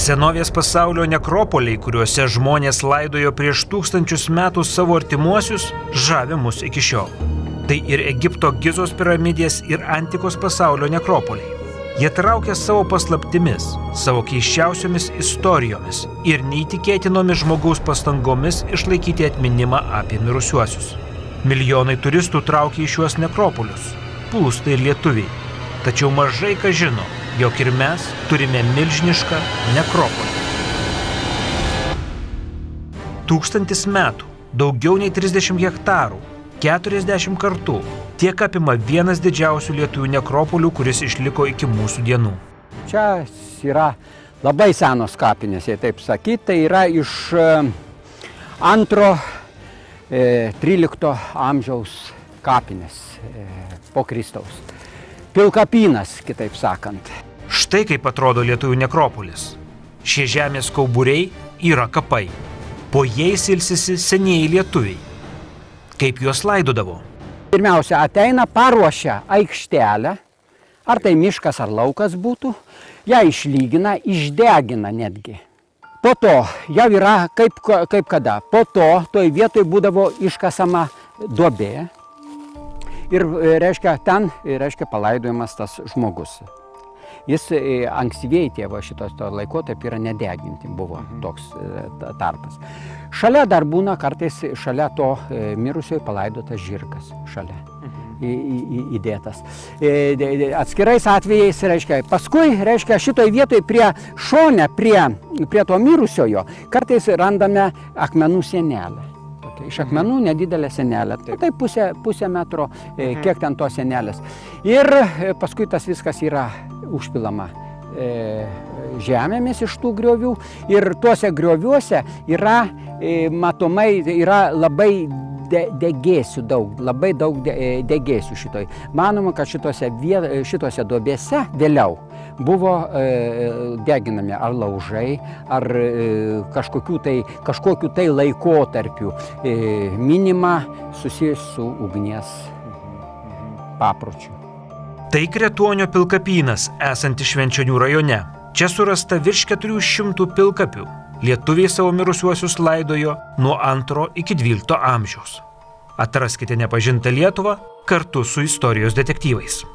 Senovės pasaulio nekropoliai, kuriuose žmonės laidojo prieš tūkstančius metų savo artimuosius, žavi mus iki šiol. Tai ir Egipto Gizos piramidės ir antikos pasaulio nekropoliai. Jie traukia savo paslaptimis, savo keisčiausiomis istorijomis ir neįtikėtinomis žmogaus pastangomis išlaikyti atminimą apie mirusiuosius. Milijonai turistų traukia į šiuos nekropolius, plūsta ir lietuviai. Tačiau mažai kas žino, jog ir mes turime milžinišką nekropolį. 1000 metų, daugiau nei 30 hektarų, 40 kartų. Tiek apima vienas didžiausių lietuvių nekropolių, kuris išliko iki mūsų dienų. Čia yra labai senos kapinės, jei taip sakyti. Tai yra iš 2–13 amžiaus kapinės po Kristaus. Pilkapynas, kitaip sakant. Štai kaip atrodo lietuvių nekropolis. Šie žemės kauburiai yra kapai. Po jais ilsisi senieji lietuviai. Kaip juos laidodavo? Pirmiausia, ateina, paruošia aikštelę, ar tai miškas ar laukas būtų, ją išlygina, išdegina netgi. Po to jau yra kaip kada. Po to toj vietoj būdavo iškasama duobė. Ir reiškia, ten palaidojamas tas žmogus. Jis ankstyvieji tėvo šitos laikotarpį yra nedeginti, buvo toks tarpas. Šalia dar būna kartais šalia to mirusiojo palaidotas žirgas šalia įdėtas. Atskirais atvejais, reiškia, paskui, reiškia, šitoj vietoj prie šone, prie to mirusiojo, kartais randame akmenų sienelę. Iš akmenų nedidelė sienelė, tai pusę metro, kiek ten tos sienelės. Ir paskui tas viskas yra užpilama žemėmis iš tų griovių. Ir tuose grioviuose yra, matomai, yra labai degėsių daug, labai daug degėsių šitoj. Manoma, kad šitose duobėse vėliau buvo deginami ar laužai, ar kažkokiu tai laikotarpiu minima susijęs su ugnies papročiu. Tai Kretuonio pilkapynas, esantis Švenčionių rajone. Čia surasta virš 400 pilkapių. Lietuviai savo mirusiuosius laidojo nuo 2 iki 12 amžiaus. Atraskite nepažintą Lietuvą kartu su istorijos detektyvais.